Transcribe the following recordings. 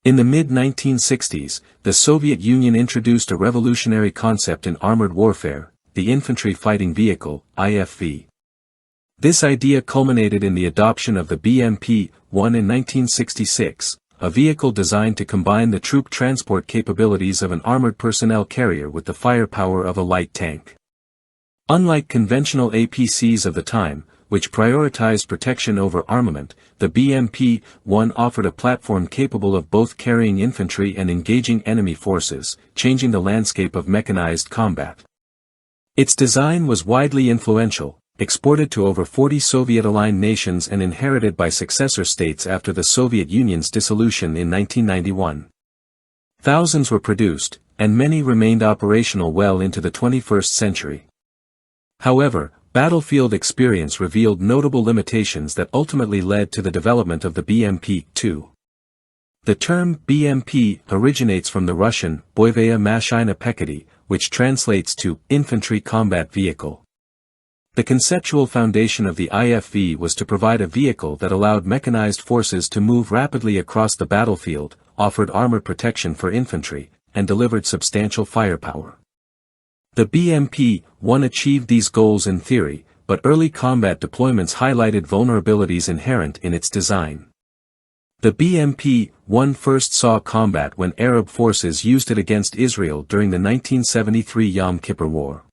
In the mid-1960s, the Soviet Union introduced a revolutionary concept in armored warfare, the Infantry Fighting Vehicle, IFV. This idea culminated in the adoption of the BMP-1 in 1966, a vehicle designed to combine the troop transport capabilities of an armored personnel carrier with the firepower of a light tank. Unlike conventional APCs of the time, which prioritized protection over armament, the BMP-1 offered a platform capable of both carrying infantry and engaging enemy forces, changing the landscape of mechanized combat. Its design was widely influential, exported to over 40 Soviet-aligned nations and inherited by successor states after the Soviet Union's dissolution in 1991. Thousands were produced, and many remained operational well into the 21st century. However, battlefield experience revealed notable limitations that ultimately led to the development of the BMP-2. The term BMP originates from the Russian Boyevaya Mashina Pekati, which translates to infantry combat vehicle. The conceptual foundation of the IFV was to provide a vehicle that allowed mechanized forces to move rapidly across the battlefield, offered armored protection for infantry, and delivered substantial firepower. The BMP-1 achieved these goals in theory, but early combat deployments highlighted vulnerabilities inherent in its design. The BMP-1 first saw combat when Arab forces used it against Israel during the 1973 Yom Kippur War.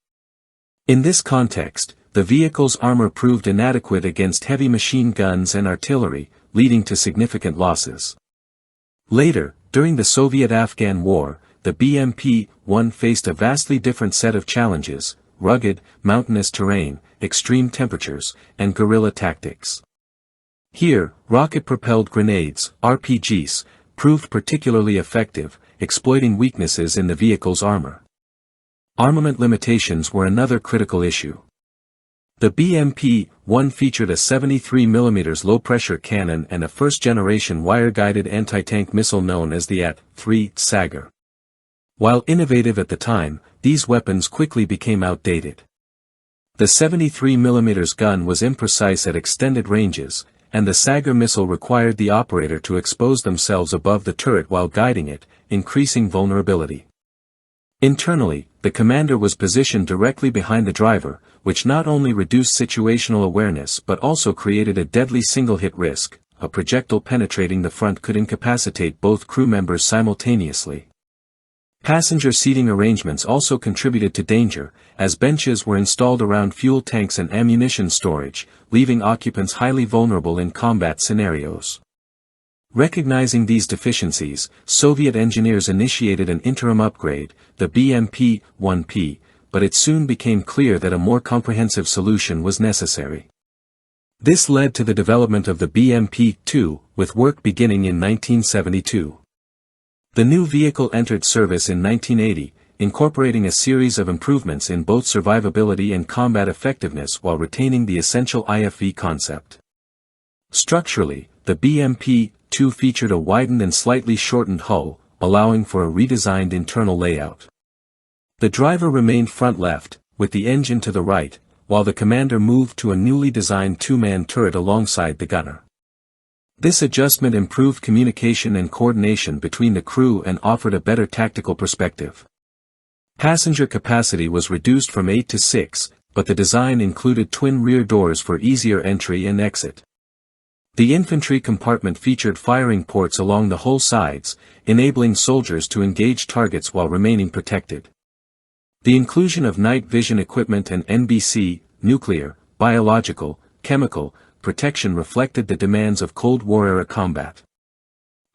In this context, the vehicle's armor proved inadequate against heavy machine guns and artillery, leading to significant losses. Later, during the Soviet-Afghan War, the BMP-1 faced a vastly different set of challenges: rugged, mountainous terrain, extreme temperatures, and guerrilla tactics. Here, rocket-propelled grenades, RPGs, proved particularly effective, exploiting weaknesses in the vehicle's armor. Armament limitations were another critical issue. The BMP-1 featured a 73mm low-pressure cannon and a first-generation wire-guided anti-tank missile known as the AT-3 Sagar. While innovative at the time, these weapons quickly became outdated. The 73mm gun was imprecise at extended ranges, and the Sagar missile required the operator to expose themselves above the turret while guiding it, increasing vulnerability. Internally, the commander was positioned directly behind the driver, which not only reduced situational awareness but also created a deadly single-hit risk. A projectile penetrating the front could incapacitate both crew members simultaneously. Passenger seating arrangements also contributed to danger, as benches were installed around fuel tanks and ammunition storage, leaving occupants highly vulnerable in combat scenarios. Recognizing these deficiencies, Soviet engineers initiated an interim upgrade, the BMP-1P, but it soon became clear that a more comprehensive solution was necessary. This led to the development of the BMP-2, with work beginning in 1972. The new vehicle entered service in 1980, incorporating a series of improvements in both survivability and combat effectiveness while retaining the essential IFV concept. Structurally, the BMP-2 featured a widened and slightly shortened hull, allowing for a redesigned internal layout. The driver remained front left, with the engine to the right, while the commander moved to a newly designed two-man turret alongside the gunner. This adjustment improved communication and coordination between the crew and offered a better tactical perspective. Passenger capacity was reduced from 8 to 6, but the design included twin rear doors for easier entry and exit. The infantry compartment featured firing ports along the whole sides, enabling soldiers to engage targets while remaining protected. The inclusion of night vision equipment and NBC, nuclear, biological, chemical, protection reflected the demands of Cold War-era combat.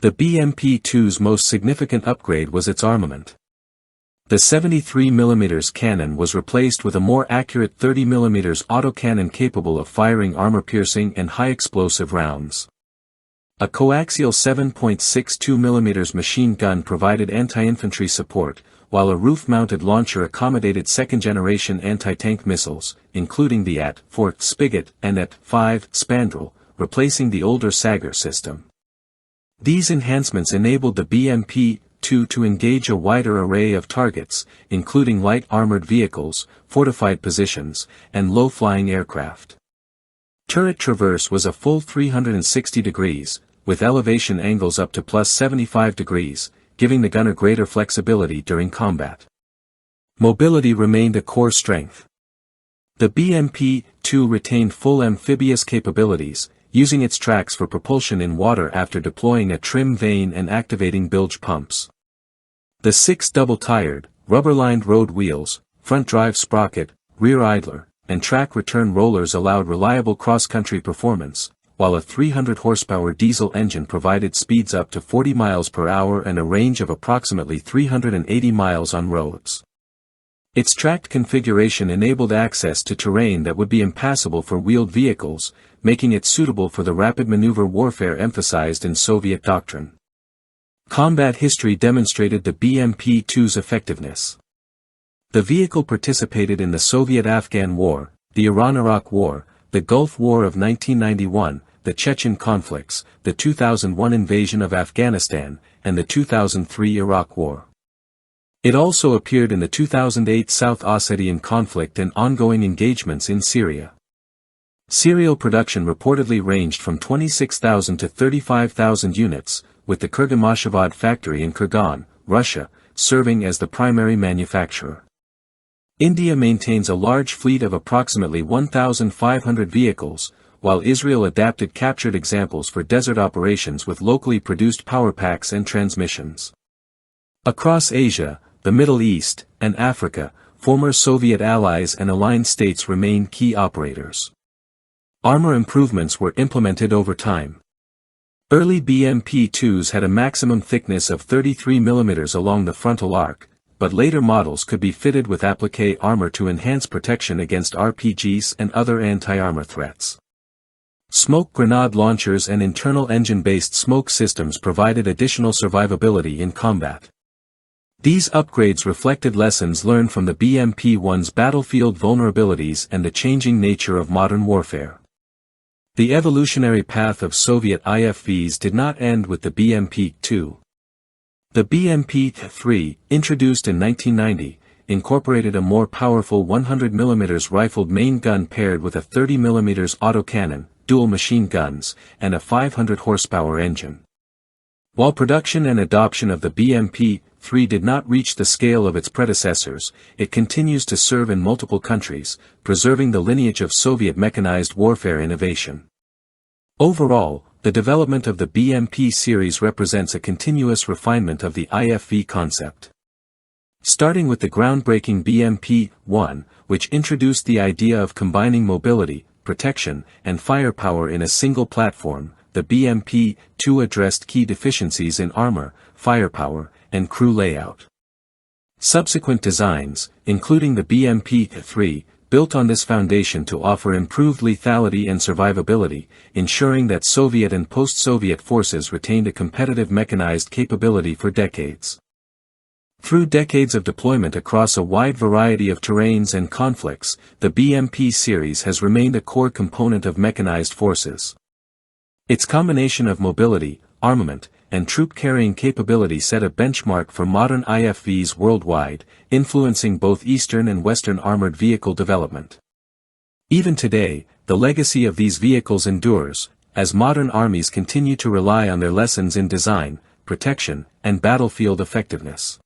The BMP-2's most significant upgrade was its armament. The 73mm cannon was replaced with a more accurate 30mm autocannon capable of firing armor-piercing and high-explosive rounds. A coaxial 7.62mm machine gun provided anti-infantry support, while a roof-mounted launcher accommodated second-generation anti-tank missiles, including the AT-4 Spigot and AT-5 Spandrel, replacing the older Sagar system. These enhancements enabled the BMP-2 to engage a wider array of targets, including light armored vehicles, fortified positions, and low-flying aircraft. Turret traverse was a full 360 degrees, with elevation angles up to plus 75 degrees, giving the gunner greater flexibility during combat. Mobility remained a core strength. The BMP-2 retained full amphibious capabilities, using its tracks for propulsion in water after deploying a trim vane and activating bilge pumps. The 6 double-tired, rubber-lined road wheels, front drive sprocket, rear idler, and track return rollers allowed reliable cross-country performance, while a 300 horsepower diesel engine provided speeds up to 40 miles per hour and a range of approximately 380 miles on roads. Its tracked configuration enabled access to terrain that would be impassable for wheeled vehicles, making it suitable for the rapid maneuver warfare emphasized in Soviet doctrine. Combat history demonstrated the BMP-2's effectiveness. The vehicle participated in the Soviet-Afghan War, the Iran-Iraq War, the Gulf War of 1991, the Chechen conflicts, the 2001 invasion of Afghanistan, and the 2003 Iraq War. It also appeared in the 2008 South Ossetian conflict and ongoing engagements in Syria. Serial production reportedly ranged from 26,000 to 35,000 units, with the Kurgamashavad factory in Kurgan, Russia, serving as the primary manufacturer. India maintains a large fleet of approximately 1,500 vehicles, while Israel adapted captured examples for desert operations with locally produced power packs and transmissions. Across Asia, the Middle East, and Africa, former Soviet allies and aligned states remain key operators. Armor improvements were implemented over time. Early BMP-2s had a maximum thickness of 33 mm along the frontal arc, but later models could be fitted with applique armor to enhance protection against RPGs and other anti-armor threats. Smoke grenade launchers and internal engine-based smoke systems provided additional survivability in combat. These upgrades reflected lessons learned from the BMP-1's battlefield vulnerabilities and the changing nature of modern warfare. The evolutionary path of Soviet IFVs did not end with the BMP-2. The BMP-3, introduced in 1990, incorporated a more powerful 100 mm rifled main gun paired with a 30 mm autocannon, dual machine guns, and a 500 horsepower engine. While production and adoption of the BMP-3 did not reach the scale of its predecessors, it continues to serve in multiple countries, preserving the lineage of Soviet mechanized warfare innovation. Overall, the development of the BMP series represents a continuous refinement of the IFV concept. Starting with the groundbreaking BMP-1, which introduced the idea of combining mobility, protection, and firepower in a single platform, the BMP-2 addressed key deficiencies in armor, firepower, and crew layout. Subsequent designs, including the BMP-3, built on this foundation to offer improved lethality and survivability, ensuring that Soviet and post-Soviet forces retained a competitive mechanized capability for decades. Through decades of deployment across a wide variety of terrains and conflicts, the BMP series has remained a core component of mechanized forces. Its combination of mobility, armament, and troop-carrying capability set a benchmark for modern IFVs worldwide, influencing both Eastern and Western armored vehicle development. Even today, the legacy of these vehicles endures, as modern armies continue to rely on their lessons in design, protection, and battlefield effectiveness.